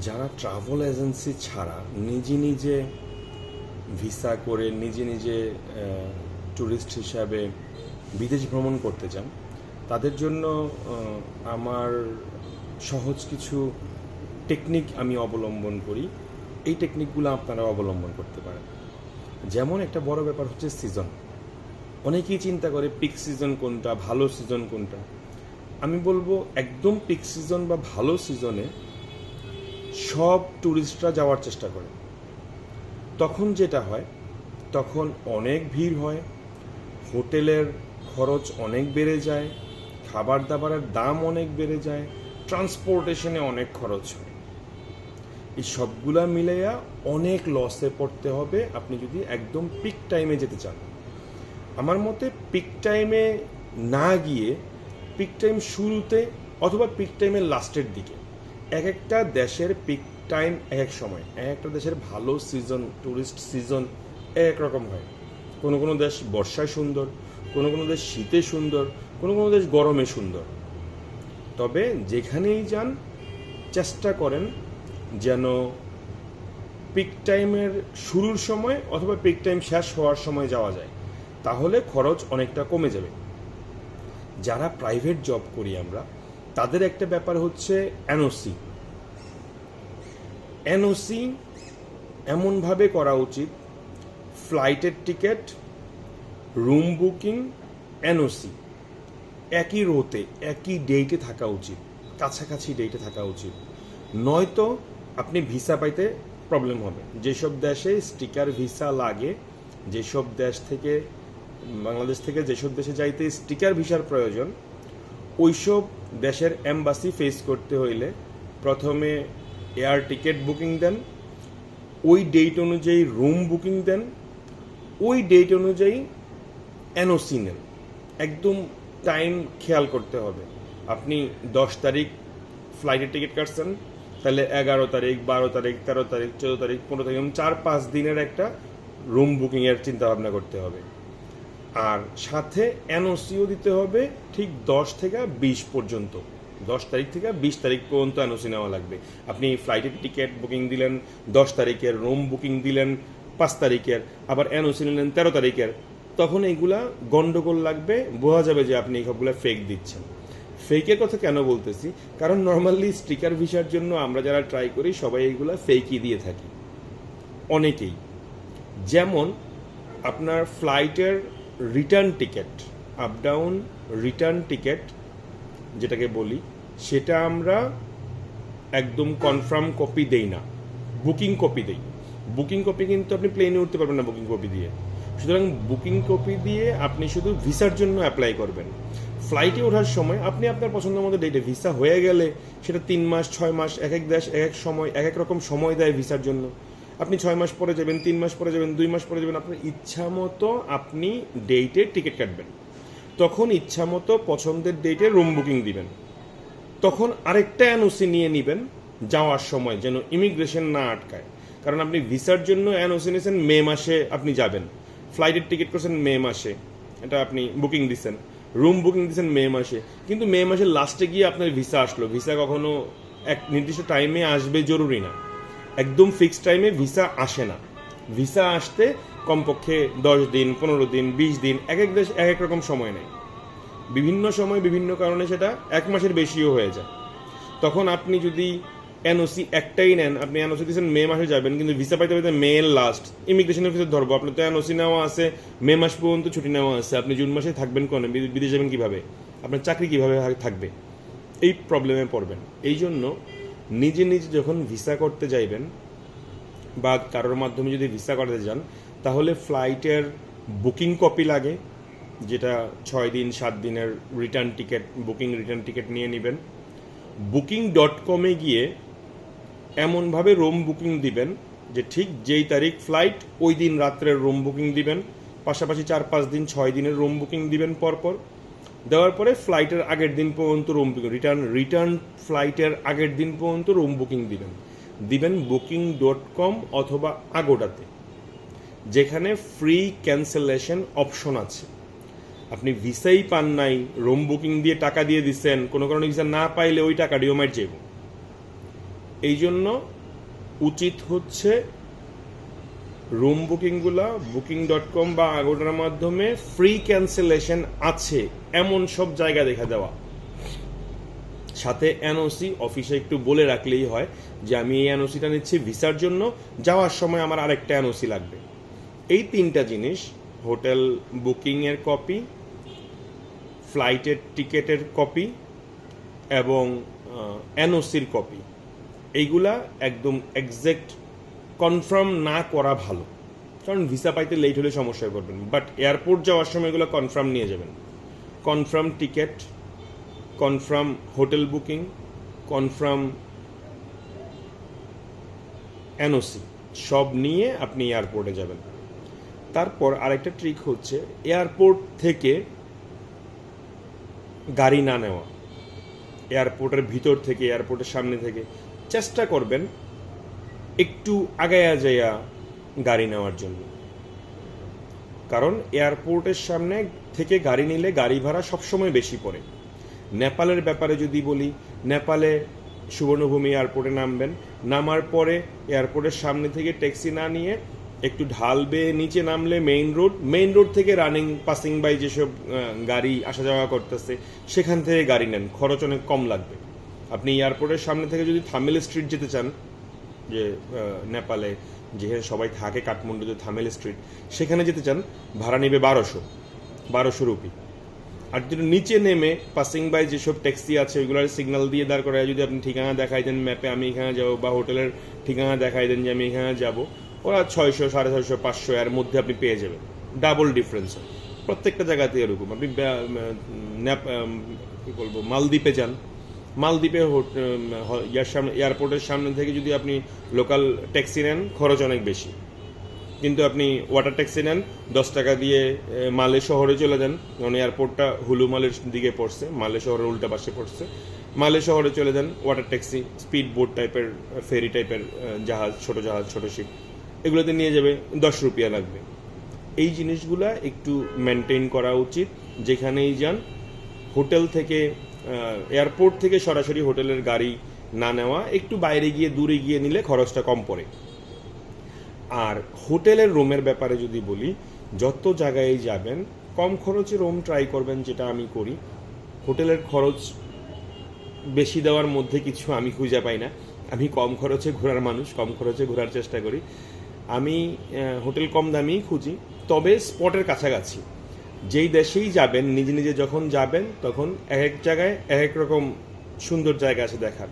যারা travel agency ছাড়া নিজে নিজে ভিসা করে নিজে নিজে ট্যুরিস্ট হিসাবে বিদেশ ভ্রমণ করতে চান, তাদের জন্য আমার সহজ কিছু টেকনিক আমি অবলম্বন করি। এই টেকনিকগুলো আপনারা অবলম্বন করতে পারেন। যেমন একটা বড় ব্যাপার হচ্ছে সিজন। অনেকেই চিন্তা করে পিক সিজন কোনটা, ভালো সিজন কোনটা। আমি বলবো একদম পিক সিজন বা ভালো সিজনে সব ট্যুরিস্টরা যাওয়ার চেষ্টা করে। তখন যেটা হয়, তখন অনেক ভিড় হয়, হোটেলের খরচ অনেক বেড়ে যায়, খাবার দাবারের দাম অনেক বেড়ে যায়, ট্রান্সপোর্টেশনে অনেক খরচ হয়। এই সবগুলা মিলাইয়া অনেক লসে পড়তে হবে আপনি যদি একদম পিক টাইমে যেতে চান। আমার মতে পিক টাইমে না গিয়ে পিক টাইম শুরুতে অথবা পিক টাইমের লাস্টের দিকে, এক একটা দেশের পিক টাইম এক এক সময়, এক একটা দেশের ভালো সিজন, ট্যুরিস্ট সিজন এক রকম হয়। কোনো কোনো দেশ বর্ষায় সুন্দর, কোনো কোনো দেশ শীতে সুন্দর, কোনো কোনো দেশ গরমে সুন্দর। তবে যেখানেই যান চেষ্টা করেন যেন পিক টাইমের শুরুর সময় অথবা পিক টাইম শেষ হওয়ার সময় যাওয়া যায়, তাহলে খরচ অনেকটা কমে যাবে। যারা প্রাইভেট জব করি আমরা, তাদের একটা ব্যাপার হচ্ছে এনওসি। এনওসি এমনভাবে করা উচিত, ফ্লাইটের টিকিট, রুম বুকিং, এনওসি একই রোতে একই ডেটে থাকা উচিত, কাছাকাছি ডেটে থাকা উচিত। নয়তো আপনি ভিসা পাইতে প্রবলেম হবে। যেসব দেশে স্টিকার ভিসা লাগে, যেসব দেশ থেকে, বাংলাদেশ থেকে যেসব দেশে যাইতে স্টিকার ভিসার প্রয়োজন, ওইসব দেশের এম্বাসি ফেস করতে হইলে প্রথমে এয়ার টিকিট বুকিং দেন, ওই ডেট অনুযায়ী রুম বুকিং দেন, ওই ডেট অনুযায়ী এনওসি নেন। একদম টাইম খেয়াল করতে হবে। আপনি 10 তারিখ ফ্লাইটের টিকিট কাটছেন, তাহলে 11 তারিখ, 12 তারিখ, 13 তারিখ, 14 তারিখ, 15 তারিখ, 4-5 দিনের একটা রুম বুকিংয়ের চিন্তা ভাবনা করতে হবে। আর সাথে এনওসিও দিতে হবে ঠিক 10 থেকে 20 পর্যন্ত। 10 তারিখ থেকে 20 তারিখ পর্যন্ত এনওসি নেওয়া লাগবে। আপনি ফ্লাইটের টিকিট বুকিং দিলেন 10 তারিখের, রুম বুকিং দিলেন 5 তারিখের, আবার এনওসি নিলেন 13 তারিখের, তখন এইগুলা গন্ডগোল লাগবে, বোঝা যাবে যে আপনি এইসবগুলো ফেক দিচ্ছেন। ফেকের কথা কেন বলতেছি, কারণ নর্মালি স্টিকার ভিসার জন্য আমরা যারা ট্রাই করি সবাই এইগুলা ফেকই দিয়ে থাকি অনেকেই। যেমন আপনার ফ্লাইটের return ticket, up down return ticket যেটাকে বলি, সেটা আমরা একদম কনফার্ম কপি দেই না, বুকিং কপি দেই। বুকিং কপি কিন্তু আপনি প্লেনে উঠতে পারবেন না বুকিং কপি দিয়ে। সুতরাং বুকিং কপি দিয়ে আপনি শুধু ভিসার জন্য অ্যাপ্লাই করবেন। ফ্লাইটে ওঠার সময় আপনি আপনার পছন্দ মতো ডেটে, ভিসা হয়ে গেলে সেটা 3 মাস 6 মাস, এক এক দেশ এক এক সময় এক এক রকম সময় দেয় ভিসার জন্য। আপনি 6 মাস পরে যাবেন, 3 মাস পরে যাবেন, 2 মাস পরে যাবেন, আপনার ইচ্ছা মতো আপনি ডেটে টিকিট কাটবেন। তখন ইচ্ছা মতো পছন্দের ডেটে রুম বুকিং দিবেন। তখন আরেকটা এনওসি নিয়ে নেবেন যাওয়ার সময়, যেন ইমিগ্রেশন না আটকায়। কারণ আপনি ভিসার জন্য এনওসি নিয়েছেন মে মাসে, আপনি যাবেন, ফ্লাইটের টিকিট করছেন মে মাসে, এটা আপনি বুকিং দিচ্ছেন, রুম বুকিং দিচ্ছেন মে মাসে, কিন্তু মে মাসের লাস্টে গিয়ে আপনার ভিসা আসলো। ভিসা কখনো এক নির্দিষ্ট টাইমে আসবে জরুরি না, একদম ফিক্সড টাইমে ভিসা আসে না। ভিসা আসতে কমপক্ষে 10 দিন, 15 দিন, 20 দিন, এক এক দেশ এক এক রকম সময় নেয়। বিভিন্ন সময় বিভিন্ন কারণে সেটা 1 মাসের বেশিও হয়ে যায়। তখন আপনি যদি এনওসি একটাই নেন, আপনি এনওসি দিচ্ছেন মে মাসে যাবেন, কিন্তু ভিসা পাইতে পাইতে মে এর লাস্ট, ইমিগ্রেশনের ভিতরে ধরবো, আপনার তো এনওসি নেওয়া আছে, মে মাস পর্যন্ত ছুটি নেওয়া আছে, আপনি জুন মাসে থাকবেন কোনে, বিদেশ যাবেন কীভাবে, আপনার চাকরি কীভাবে থাকবে, এই প্রবলেমে পড়বেন। এই জন্য নিজে নিজে যখন ভিসা করতে যাইবেন বা কারোর মাধ্যমে যদি ভিসা করতে যান, তাহলে ফ্লাইটের বুকিং কপি লাগে, যেটা 6 দিন 7 দিনের return ticket, booking return ticket নিয়ে নেবেন। booking.com গিয়ে এমনভাবে রুম বুকিং দিবেন যে ঠিক যেই তারিখ ফ্লাইট ওই দিন রাত্রের রুম বুকিং দিবেন, পাশাপাশি 4-5 দিন 6 দিনের রুম বুকিং দিবেন পরপর। দেওয়ার পরে ফ্লাইটের আগের দিন পর্যন্ত রুম বুকিং, রিটার্ন ফ্লাইটের আগের দিন পর্যন্ত রুম বুকিং দিবেন booking.com অথবা আগোডাতে, যেখানে ফ্রি ক্যান্সেলেশন অপশন আছে। আপনি ভিসাই পান নাই, রুম বুকিং দিয়ে টাকা দিয়ে দিচ্ছেন, কোনো কারণে ভিসা না পাইলে ওই টাকা ডিওমাইট যাবে। এই জন্য উচিত হচ্ছে রুম বুকিংগুলা Booking.com বা আগোডার মাধ্যমে ফ্রি ক্যান্সেলেশন আছে এমন সব জায়গা দেখা দেওয়া, সাথে এনওসি অফিসে একটু বলে রাখলেই হয় যে আমি এই এনওসিটা নিচ্ছি ভিসার জন্য, যাওয়ার সময় আমার আরেকটা এনওসি লাগবে। এই তিনটা জিনিস, হোটেল বুকিংয়ের কপি, ফ্লাইটের টিকেটের কপি এবং এনওসির কপি, এইগুলা একদম এক্সাক্ট কনফার্ম না করা ভালো, কারণ ভিসা পাইতে লেট হলে সমস্যায় পড়বেন। বাট এয়ারপোর্ট যাওয়ার সময় এগুলো কনফার্ম নিয়ে যাবেন। Confirm ticket, confirm hotel booking, confirm NOC সব নিয়ে আপনি এয়ারপোর্টে যাবেন। তারপর আরেকটা ট্রিক হচ্ছে এয়ারপোর্ট থেকে গাড়ি না নেওয়া। এয়ারপোর্টের ভিতর থেকে, এয়ারপোর্টের সামনে থেকে চেষ্টা করবেন একটু আগায়া যাইয়া গাড়ি নেওয়ার জন্য, কারণ এয়ারপোর্টের সামনে থেকে গাড়ি নিলে গাড়ি ভাড়া সবসময় বেশি পড়ে। নেপালের ব্যাপারে যদি বলি, নেপালে সুবর্ণভূমি এয়ারপোর্টে নামবেন, নামার পরে এয়ারপোর্টের সামনে থেকে ট্যাক্সি না নিয়ে একটু ঢাল বেয়ে নিচে নামলে মেইন রোড থেকে রানিং পাসিং বাই যেসব গাড়ি আসা যাওয়া করতেছে সেখান থেকে গাড়ি নেন, খরচ অনেক কম লাগবে। আপনি এয়ারপোর্টের সামনে থেকে যদি থামেল স্ট্রিট যেতে চান, যে নেপালে যেখানে সবাই থাকে কাঠমান্ডুতে থামেল স্ট্রিট, সেখানে যেতে চান, ভাড়া নেবে 1200 রুপি। আর যদি নিচে নেমে পাসিং বাই যেসব ট্যাক্সি আছে ওইগুলোর সিগন্যাল দিয়ে দাঁড় করায় যদি আপনি ঠিকানা দেখাই দেন ম্যাপে আমি এখানে যাবো, বা হোটেলের ঠিকানা দেখাই দেন যে আমি এখানে যাব, ওরা 600, 650, 500 এর মধ্যে আপনি পেয়ে যাবেন। ডাবল ডিফারেন্স হয় প্রত্যেকটা জায়গাতে এরকম। আপনি কি বলবো, মালদ্বীপে যান, মালদ্বীপে এয়ারপোর্টের সামনে থেকে যদি আপনি লোকাল ট্যাক্সি নেন খরচ অনেক বেশি, কিন্তু আপনি ওয়াটার ট্যাক্সি নেন 10 টাকা দিয়ে মালে শহরে চলে যান, কারণ এয়ারপোর্টটা হুলু মালের দিকে পড়ছে, মালে শহরের উল্টা পাশে পড়ছে। মালে শহরে চলে যান, ওয়াটার ট্যাক্সি, স্পিড বোট টাইপের, ফেরি টাইপের জাহাজ, ছোট শিপ, এগুলোতে নিয়ে যাবে 10 রুপিয়া লাগবে। এই জিনিসগুলা একটু মেনটেন করা উচিত যেখানেই যান। হোটেল থেকে, এয়ারপোর্ট থেকে সরাসরি হোটেলের গাড়ি না নেওয়া, একটু বাইরে গিয়ে দূরে গিয়ে নিলে খরচটা কম পড়ে। আর হোটেলের রুমের ব্যাপারে যদি বলি, যত জায়গায় যাবেন কম খরচে রুম ট্রাই করবেন, যেটা আমি করি। হোটেলের খরচ বেশি দেওয়ার মধ্যে কিছু আমি খুঁজে পাই না। আমি কম খরচে ঘোরার মানুষ, কম খরচে ঘোরার চেষ্টা করি। আমি হোটেল কম দামেই খুঁজি, তবে স্পটের কাছাকাছি। যেই দেশেই যাবেন, নিজে নিজে যখন যাবেন তখন এক জায়গায় এক রকম সুন্দর জায়গা আছে দেখার।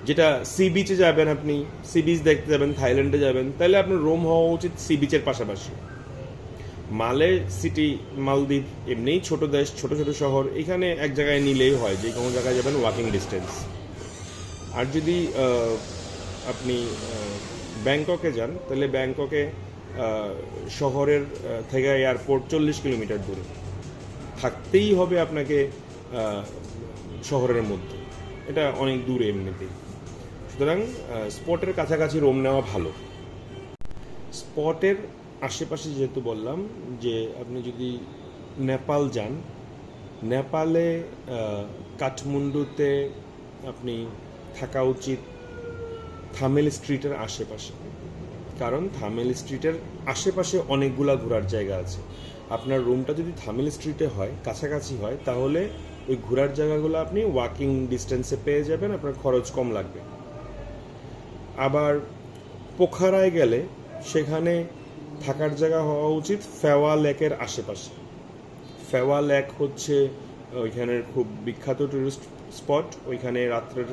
যেটা সি বিচে যাবেন, আপনি সি বিচ দেখতে যাবেন, থাইল্যান্ডে যাবেন, তাহলে আপনার রুম হওয়া উচিত সি বিচের পাশাপাশি। মালে সিটি, মালদ্বীপ এমনিই ছোট দেশ, ছোট ছোট শহর, এখানে এক জায়গায় নিলেই হয়, যে কোনো জায়গায় যাবেন ওয়াকিং ডিস্টেন্স। আর যদি আপনি ব্যাংককে যান, তাহলে ব্যাংককে শহরের থেকে এয়ারপোর্ট 40 কিলোমিটার দূরে থাকতেই হবে আপনাকে শহরের মধ্যে, এটা অনেক দূরে এমনিতেই। সুতরাং স্পটের কাছাকাছি রুম নেওয়া ভালো। স্পটের আশেপাশে যেহেতু বললাম যে আপনি যদি নেপাল যান, নেপালে কাঠমান্ডুতে আপনি থাকা উচিত থামেল স্ট্রিটের আশেপাশে, কারণ থামেল স্ট্রিটের আশেপাশে অনেকগুলা ঘোরার জায়গা আছে। আপনার রুমটা যদি থামেল স্ট্রিটে হয়, কাছাকাছি হয়, তাহলে ওই ঘোরার জায়গাগুলো আপনি ওয়াকিং ডিস্টেন্সে পেয়ে যাবেন, আপনার খরচ কম লাগবে। আবার পোখারায় গেলে সেখানে থাকার জায়গা হওয়া উচিত ফেওয়া লেকের আশেপাশে। ফেওয়া লেক হচ্ছে ওইখানের খুব বিখ্যাত টুরিস্ট স্পট। ওইখানে রাত্রের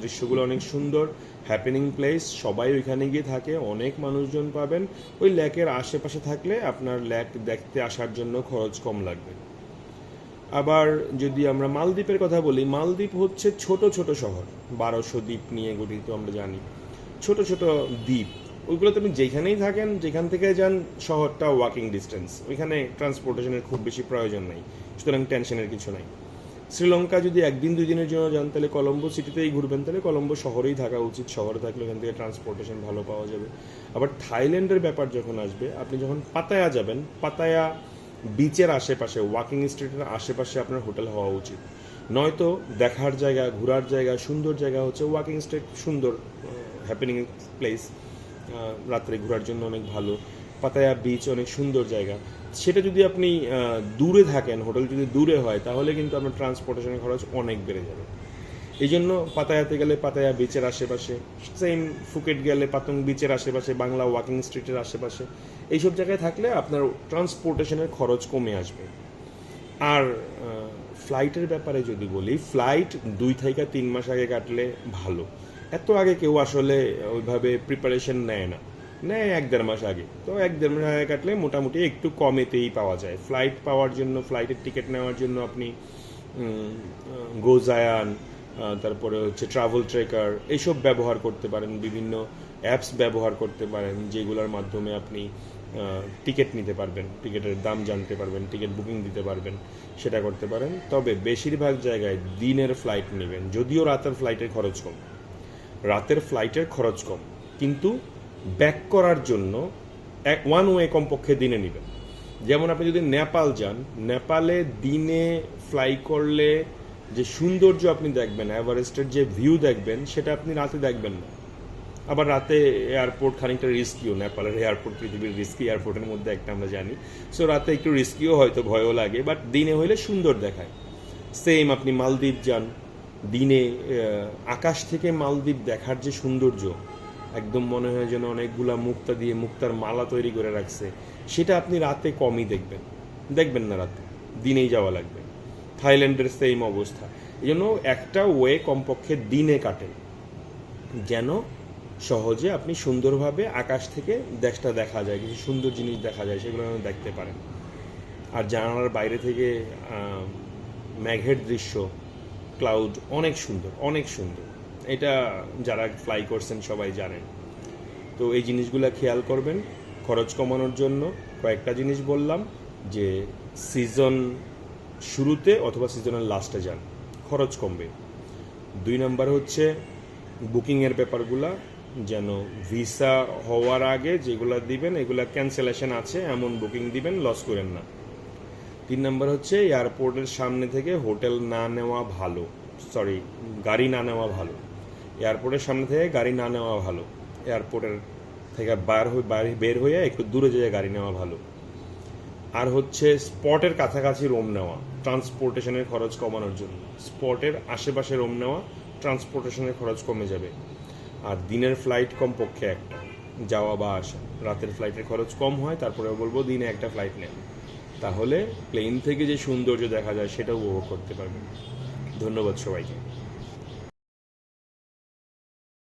দৃশ্যগুলো অনেক সুন্দর, হ্যাপেনিং প্লেস, সবাই ওইখানে গিয়ে থাকে, অনেক মানুষজন পাবেন। ওই লেকের আশেপাশে থাকলে আপনার লেক দেখতে আসার জন্য খরচ কম লাগবে। আবার যদি আমরা মালদ্বীপের কথা বলি, মালদ্বীপ হচ্ছে ছোট ছোট শহর, 1200 দ্বীপ নিয়ে গঠিত, আমরা জানি। ছোট ছোট দ্বীপ, ওইগুলোতে আপনি যেখানেই থাকেন, যেখান থেকে যান, শহরটা ওয়াকিং ডিস্টেন্স, ওইখানে ট্রান্সপোর্টেশনের খুব বেশি প্রয়োজন নাই, সুতরাং টেনশনের কিছু নাই। শ্রীলঙ্কা যদি 1-2 দিনের জন্য যান, তাহলে কলম্বো সিটিতেই ঘুরবেন, তাহলে কলম্বো শহরেই থাকা উচিত। শহরে থাকলে ওখান থেকে ট্রান্সপোর্টেশন ভালো পাওয়া যাবে। আবার থাইল্যান্ডের ব্যাপার যখন আসবে, আপনি যখন পাতায়া যাবেন, পাতায়া বিচের আশেপাশে, ওয়াকিং স্ট্রিটের আশেপাশে আপনার হোটেল হওয়া উচিত। নয়তো দেখার জায়গা, ঘোরার জায়গা, সুন্দর জায়গা হচ্ছে ওয়াকিং স্ট্রিট, সুন্দর হ্যাপেনিং প্লেস, রাত্রে ঘোরার জন্য অনেক ভালো। পাতায়া বিচ অনেক সুন্দর জায়গা। সেটা যদি আপনি দূরে থাকেন, হোটেল যদি দূরে হয়, তাহলে কিন্তু আপনার ট্রান্সপোর্টেশনের খরচ অনেক বেড়ে যাবে। এই জন্য পাতায়াতে গেলে পাতায়া বিচের আশেপাশে, সেম ফুকেট গেলে পাতং বিচের আশেপাশে, বাংলা ওয়াকিং স্ট্রিটের আশেপাশে, এইসব জায়গায় থাকলে আপনার ট্রান্সপোর্টেশনের খরচ কমে আসবে। আর ফ্লাইটের ব্যাপারে যদি বলি, ফ্লাইট 2 থেকে 3 মাস আগে কাটলে ভালো। এত আগে কেউ আসলে ওইভাবে প্রিপারেশন নেয় না, নেয় 1-1.5 মাস আগে। তো 1-1.5 মাস আগে কাটলে মোটামুটি একটু কমেতেই পাওয়া যায়। ফ্লাইট পাওয়ার জন্য, ফ্লাইটের টিকিট নেওয়ার জন্য আপনি গোজায়ান, তারপরে হচ্ছে ট্রাভেল ট্রেকার, এইসব ব্যবহার করতে পারেন। বিভিন্ন অ্যাপস ব্যবহার করতে পারেন, যেগুলোর মাধ্যমে আপনি টিকিট নিতে পারবেন, টিকিটের দাম জানতে পারবেন, টিকিট বুকিং দিতে পারবেন, সেটা করতে পারেন। তবে বেশিরভাগ জায়গায় দিনের ফ্লাইট নেবেন, যদিও রাতের ফ্লাইটের খরচ কম, রাতের ফ্লাইটের খরচ কম, কিন্তু ব্যাক করার জন্য ওয়ান ওয়ে কমপক্ষে দিনে নেবেন। যেমন আপনি যদি নেপাল যান, নেপালে দিনে ফ্লাই করলে যে সৌন্দর্য আপনি দেখবেন, এভারেস্টের যে ভিউ দেখবেন, সেটা আপনি রাতে দেখবেন না। আবার রাতে এয়ারপোর্ট খানিকটা রিস্কিও, নেপালের এয়ারপোর্ট পৃথিবীর রিস্কি এয়ারপোর্টের মধ্যে একটা আমরা জানি। সো রাতে একটু রিস্কিও, হয়তো ভয়ও লাগে, বাট দিনে হইলে সুন্দর দেখায়। সেম আপনি মালদ্বীপ যান, দিনে আকাশ থেকে মালদ্বীপ দেখার যে সৌন্দর্য, একদম মনে হয় যেন অনেকগুলা মুক্তা দিয়ে মুক্তার মালা তৈরি করে রাখছে, সেটা আপনি রাতে কমই দেখবেন না রাতে, দিনেই যাওয়া লাগবে। থাইল্যান্ডের সেম অবস্থা। এই জন্য একটা ওয়ে কমপক্ষে দিনে কাটেন, যেন সহজে আপনি সুন্দরভাবে আকাশ থেকে দেশটা দেখা যায়, কিছু সুন্দর জিনিস দেখা যায়, সেগুলো দেখতে পারেন। আর জানালার বাইরে থেকে মেঘের দৃশ্য, ক্লাউড অনেক সুন্দর, অনেক সুন্দর। এটা যারা ফ্লাই করছেন সবাই জানেন। তো এই জিনিসগুলো খেয়াল করবেন। খরচ কমানোর জন্য কয়েকটা জিনিস বললাম, যে সিজন শুরুতে অথবা সিজনের লাস্টে যান, খরচ কমবে। 2 নাম্বার হচ্ছে বুকিংয়ের ব্যাপারগুলা, যেন ভিসা হওয়ার আগে যেগুলো দিবেন এগুলা ক্যান্সেলেশন আছে এমন বুকিং দিবেন, লস করেন না। 3 নাম্বার হচ্ছে এয়ারপোর্টের সামনে থেকে হোটেল না নেওয়া ভালো, গাড়ি না নেওয়া ভালো। এয়ারপোর্টের সামনে থেকে গাড়ি না নেওয়া ভালো, এয়ারপোর্টের থেকে বের হয়ে একটু দূরে যেয়ে গাড়ি নেওয়া ভালো। আর হচ্ছে স্পটের কাছাকাছি রুম নেওয়া, ট্রান্সপোর্টেশনের খরচ কমানোর জন্য। স্পটের আশেপাশে রুম নেওয়া, ট্রান্সপোর্টেশনের খরচ কমে যাবে। আর দিনের ফ্লাইট কমপক্ষে একটা, যাওয়া বা আসা। রাতের ফ্লাইটের খরচ কম হয়, তারপরে বলবো দিনে একটা ফ্লাইট নেন, তাহলে প্লেন থেকে যে সৌন্দর্য দেখা যায় সেটাও উপভোগ করতে পারবেন। ধন্যবাদ সবাইকে।